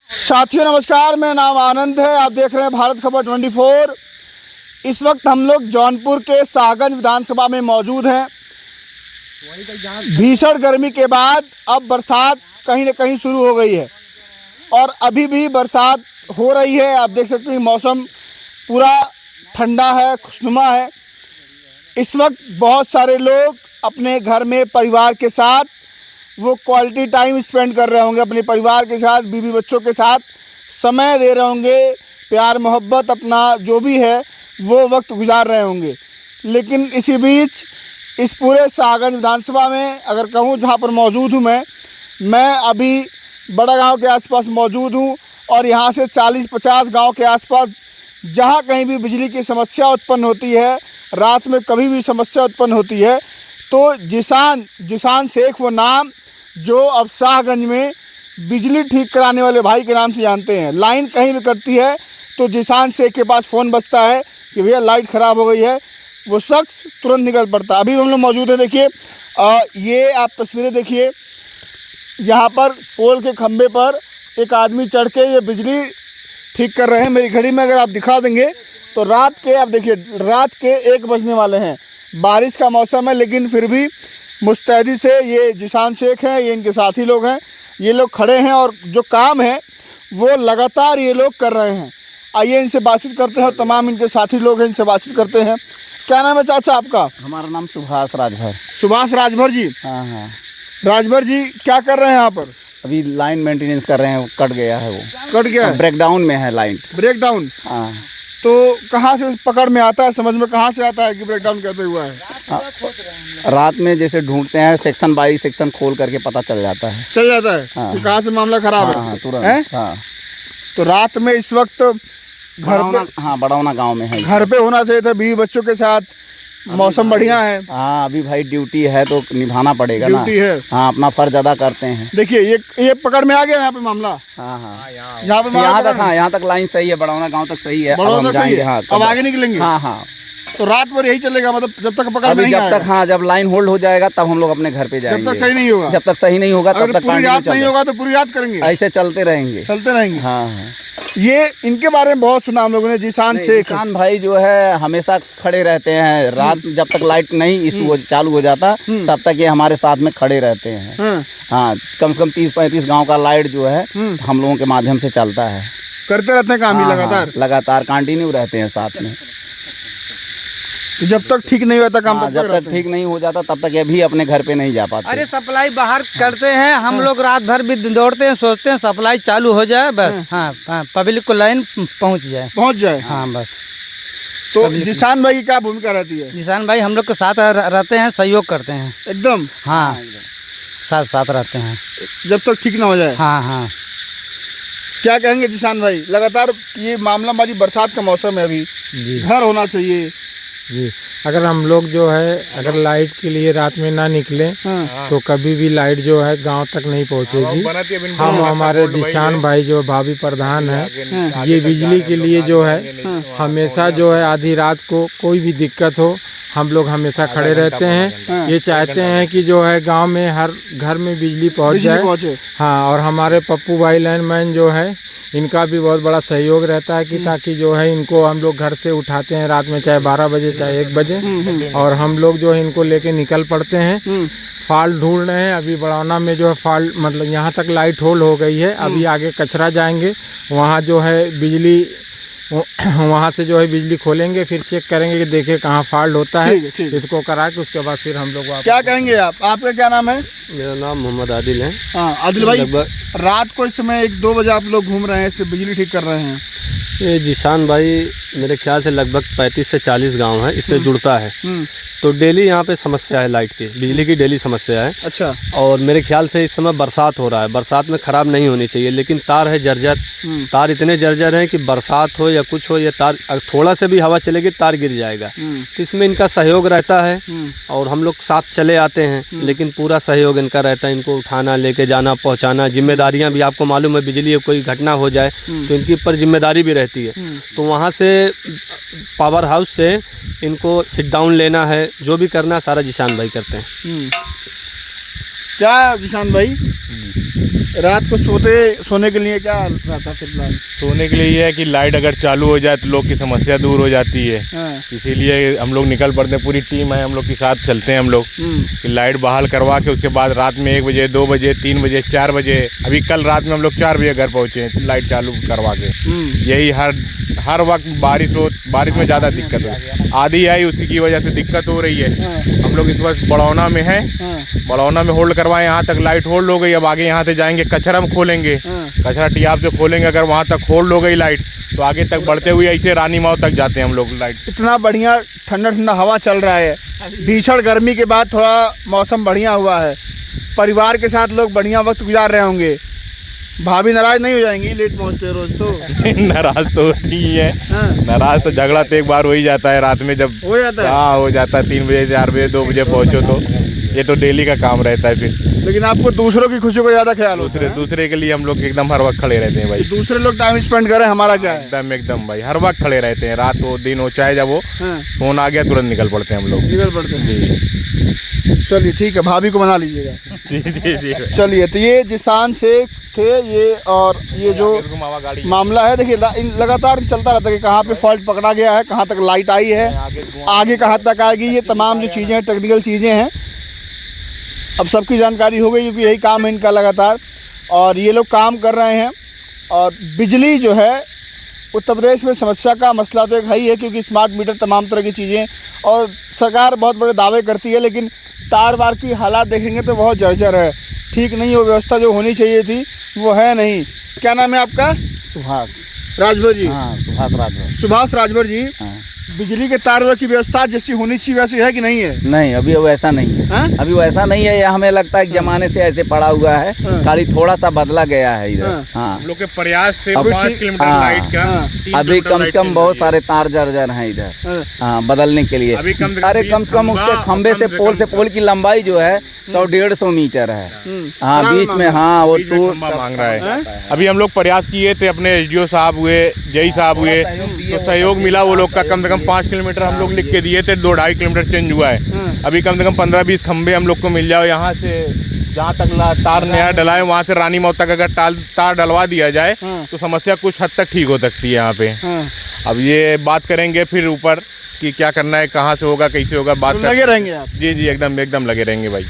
साथियों नमस्कार, मेरा नाम आनंद है। आप देख रहे हैं भारत खबर 24। इस वक्त हम लोग जौनपुर के शाहगंज विधानसभा में मौजूद हैं। भीषण गर्मी के बाद अब बरसात कहीं न कहीं शुरू हो गई है और अभी भी बरसात हो रही है। आप देख सकते हैं मौसम पूरा ठंडा है, खुशनुमा है। इस वक्त बहुत सारे लोग अपने घर में परिवार के साथ वो क्वालिटी टाइम स्पेंड कर रहे होंगे, अपने परिवार के साथ, बीवी बच्चों के साथ समय दे रहे होंगे, प्यार मोहब्बत अपना जो भी है वो वक्त गुजार रहे होंगे। लेकिन इसी बीच इस पूरे शाहगंज विधानसभा में अगर कहूँ जहाँ पर मौजूद हूँ मैं अभी बड़ा गांव के आसपास मौजूद हूँ और यहाँ से 40-50 गांव के आसपास जहाँ कहीं भी बिजली की समस्या उत्पन्न होती है, रात में कभी भी समस्या उत्पन्न होती है, तो जिसान शेख वो नाम जो अब शाहगंज में बिजली ठीक कराने वाले भाई के नाम से जानते हैं। लाइन कहीं भी कटती है तो जिसान शेख के पास फ़ोन बजता है कि भैया लाइट ख़राब हो गई है, वो शख्स तुरंत निकल पड़ता है। अभी हम लोग मौजूद है, देखिए ये आप तस्वीरें देखिए, यहाँ पर पोल के खंभे पर एक आदमी चढ़ के ये बिजली ठीक कर रहे हैं। मेरी घड़ी में अगर आप दिखा देंगे तो रात के, आप देखिए रात के 1 बजने वाले हैं। बारिश का मौसम है लेकिन फिर भी मुस्तैदी से ये जिसान शेख हैं, ये इनके साथी लोग हैं, ये लोग खड़े हैं और जो काम है वो लगातार ये लोग कर रहे हैं। आइए इनसे बातचीत करते हैं और तमाम इनके साथी लोग हैं, इनसे बातचीत करते हैं। क्या नाम है चाचा आपका? हमारा नाम सुभाष राजभर। सुभाष राजभर जी? हाँ। राजभर जी क्या कर रहे हैं यहाँ पर? अभी लाइन मेंटेनेंस कर रहे हैं, कट गया है, वो कट गया है, ब्रेकडाउन में है लाइन। ब्रेकडाउन? हाँ। तो कहाँ से पकड़ में आता है, समझ में कहाँ से आता है कि ब्रेकडाउन कैसे हुआ है? रात में जैसे ढूंढते हैं, सेक्शन बाई सेक्शन खोल करके पता चल जाता है। हाँ। कि कहाँ से मामला खराब है? तुरंत। हाँ। तो रात में इस वक्त घर पे, हाँ बड़ौना गांव में है, घर पे होना चाहिए था बीवी बच्चों के साथ, मौसम बढ़िया है। हाँ अभी भाई ड्यूटी है तो निभाना पड़ेगा ना। ड्यूटी है। हाँ अपना फर्ज अदा करते हैं। देखिए ये पकड़ में आ गया यहाँ पे मामला। हाँ यहाँ पे यहाँ तक, हाँ यहाँ तक लाइन सही है, बड़ौना गांव तक सही है। हाँ, अब आगे निकलेंगे। हाँ। तो रात भर यही चलेगा, मतलब जब तक पकड़ नहीं आएगा। जब तक, हाँ जब लाइन होल्ड हो जाएगा तब हम लोग अपने घर पे जाएंगे। जब तक सही नहीं होगा, जब तक सही नहीं होगा तब तक पूरी रात नहीं होगा तो पूरी रात करेंगे, ऐसे चलते रहेंगे। हाँ। ये इनके बारे में बहुत सुना हम लोगों ने, जिसान शेख। जिसान भाई जो है हमेशा खड़े रहते हैं रात, जब तक लाइट नहीं इशू चालू हो जाता तब तक ये हमारे साथ में खड़े रहते हैं। हाँ कम से कम 30-35 गांव का लाइट जो है हम लोगों के माध्यम से चलता है। करते रहते हैं काम ही लगातार कंटिन्यू रहते हैं साथ में। जब तक ठीक नहीं होता काम, जब तक ठीक नहीं हो जाता तब तक ये भी अपने घर पे नहीं जा पाते। अरे सप्लाई बाहर करते हैं हम लोग, रात भर भी दौड़ते हैं, सोचते हैं सप्लाई चालू हो जाए बस। हाँ पब्लिक को लाइन पहुंच जाए। हाँ बस। तो जिसान भाई की क्या भूमिका रहती है? जिसान भाई हम लोग के साथ रहते हैं, सहयोग करते हैं एकदम। हाँ साथ रहते हैं जब तक ठीक ना हो जाए। हाँ। क्या कहेंगे जिसान भाई? लगातार ये मामला, हमारी बरसात का मौसम है, अभी घर होना चाहिए जी। अगर हम लोग जो है अगर लाइट के लिए रात में ना निकले तो कभी भी लाइट जो है गांव तक नहीं पहुंचेगी। हम हमारे जिसान भाई जो भाभी प्रधान है, ये बिजली के लिए जो है हमेशा जो है आधी रात को कोई भी दिक्कत हो हम लोग हमेशा खड़े रहते हैं। ये चाहते हैं कि जो है गांव में हर घर में बिजली पहुंच जाए। हाँ, और हमारे पप्पू भाई लाइनमैन जो है इनका भी बहुत बड़ा सहयोग रहता है कि ताकि जो है इनको हम लोग घर से उठाते हैं रात में, चाहे 12 बजे चाहे 1 बजे, और हम लोग जो है इनको लेके निकल पड़ते हैं। फॉल्ट ढूंढ रहे हैं अभी बड़ौना में जो है फॉल्ट, मतलब यहाँ तक लाइट होल्ड हो गई है। अभी आगे कचरा जाएंगे, वहाँ जो है बिजली, वहाँ से जो है बिजली खोलेंगे, फिर चेक करेंगे कि देखें कहाँ फॉल्ट होता है। इसको करा के उसके बाद फिर हम लोग क्या कहेंगे आप? आपका क्या नाम है? मेरा नाम मोहम्मद आदिल है। हाँ आदिल भाई, रात को इस समय 1-2 बजे आप लोग घूम रहे हैं, इससे बिजली ठीक कर रहे हैं। ये जिसान भाई मेरे ख्याल से लगभग 35 से 40 गांव है, इससे जुड़ता है। तो डेली यहाँ पे समस्या है, लाइट की, बिजली की डेली समस्या है। अच्छा। और मेरे ख्याल से इस समय बरसात हो रहा है, बरसात में ख़राब नहीं होनी चाहिए, लेकिन तार है जर्जर, तार इतने जर्जर हैं कि बरसात हो या कुछ हो, ये तार थोड़ा से भी हवा चलेगी तार गिर जाएगा। तो इसमें इनका सहयोग रहता है और हम लोग साथ चले आते हैं, लेकिन पूरा सहयोग इनका रहता है। इनको उठाना, लेके जाना, पहुँचाना, जिम्मेदारियाँ भी आपको मालूम है, बिजली कोई घटना हो जाए तो इनके ऊपर जिम्मेदारी भी रहती है। तो वहाँ से पावर हाउस से इनको सिट डाउन लेना है, जो भी करना सारा जिसान भाई करते हैं। क्या जिसान भाई? रात को सोने के लिए क्या रहता फिर प्लान? सोने के लिए ये है कि लाइट अगर चालू हो जाए तो लोग की समस्या दूर हो जाती है। हाँ। इसीलिए हम लोग निकल पड़ते हैं, पूरी टीम है हम लोग के साथ चलते हैं हम लोग कि लाइट बहाल करवा के उसके बाद रात में 1 बजे 2 बजे 3 बजे 4 बजे, अभी कल रात में हम लोग 4 बजे घर पहुँचे लाइट चालू करवा के। यही हर वक्त बारिश में ज़्यादा दिक्कत हो, आधी आई उसी की वजह से दिक्कत हो रही है। हम लोग इस वक्त बड़ौना में हैं, बड़ौना में होल्ड करवाए, यहाँ तक लाइट होल्ड हो गई। अब आगे यहाँ से जाएंगे कचरा में खोलेंगे, कचरा टियाब से खोलेंगे। अगर वहाँ तक होल्ड हो गई लाइट तो आगे तक बढ़ते हुए ऐसे रानी माव तक जाते हैं हम लोग। लाइट इतना बढ़िया ठंडा ठंडा हवा चल रहा है, भीषण गर्मी के बाद थोड़ा मौसम बढ़िया हुआ है, परिवार के साथ लोग बढ़िया वक्त गुजार रहे होंगे। भाभी नाराज नहीं हो जाएंगी लेट पहुँचते रोज? तो नाराज तो होती ही है। नाराज तो झगड़ा तो एक बार हो ही जाता है रात में, जब हो जाता है। हाँ हो जाता है, 3 बजे 4 बजे 2 बजे पहुँचो तो ये तो डेली का काम रहता है फिर। लेकिन आपको दूसरों की खुशी को ज्यादा ख्याल होता है। दूसरे के लिए हम लोग एकदम हर वक्त खड़े रहते हैं भाई। दूसरे लोग टाइम स्पेंड करें, हमारा क्या है? एकदम भाई, हर वक्त खड़े रहते हैं, रात हो दिन हो चाहे जब हो, फोन आ गया तुरंत निकल पड़ते हैं हम लोग। निकल पड़ते हैं जी। चलिए ठीक है, भाभी को मना लीजिएगा। जी। चलिए, तो ये जिसान से थे ये, और ये जो मामला है देखिए लगातार चलता रहता है कि कहाँ पे फॉल्ट पकड़ा गया है, कहाँ तक लाइट आई है, आगे कहाँ तक आएगी, ये तमाम जो चीज़ें हैं टेक्निकल चीज़ें हैं। अब सबकी जानकारी हो गई क्योंकि यही काम है इनका लगातार, और ये लोग काम कर रहे हैं। और बिजली जो है उत्तर प्रदेश में समस्या का मसला तो एक है ही है, क्योंकि स्मार्ट मीटर तमाम तरह की चीज़ें, और सरकार बहुत बड़े दावे करती है, लेकिन तार वार की हालात देखेंगे तो बहुत जर्जर है, ठीक नहीं। वो व्यवस्था जो होनी चाहिए थी वो है नहीं। क्या नाम है आपका? सुभाष राजभर जी। हाँ, सुभाष राजभर। सुभाष राजभर जी, हाँ। बिजली के तार की व्यवस्था जैसी होनी चाहिए वैसी है कि नहीं है? नहीं, अभी वैसा नहीं है। हाँ? अभी वैसा नहीं है, ये हमें लगता है कि जमाने से ऐसे पड़ा हुआ है, खाली थोड़ा सा बदला गया है इधर। हाँ, हम लोग के प्रयास से अब 5 किलोमीटर लाइट का, 3 अभी किलोमीटर कम से लाइट कम बहुत सारे तार जर्जर हैं इधर। हाँ, बदलने के लिए। अभी कम से कम अरे कम से कम उसके खंबे से पोल की लंबाई जो है 100-150 मीटर है। हाँ, बीच में, हाँ, वो टूर मांग रहा है। अभी हम लोग प्रयास किए थे, अपने एसडीओ साहब हुए, जई साहब हुए, तो सहयोग मिला वो लोग का। कम से कम 5 किलोमीटर हम लोग लिख के दिए थे, 2-2.5 किलोमीटर चेंज हुआ है। अभी कम से कम 15-20 खंबे हम लोग को मिल जाए, यहाँ से जहाँ तक तार नया डला है वहाँ से रानी मऊ तक अगर तार डलवा दिया जाए तो समस्या कुछ हद तक ठीक हो सकती है यहाँ पे। अब ये बात करेंगे फिर ऊपर कि क्या करना है, कहाँ से होगा, कैसे होगा, बात लगे रहेंगे आप? जी एकदम लगे रहेंगे भाई।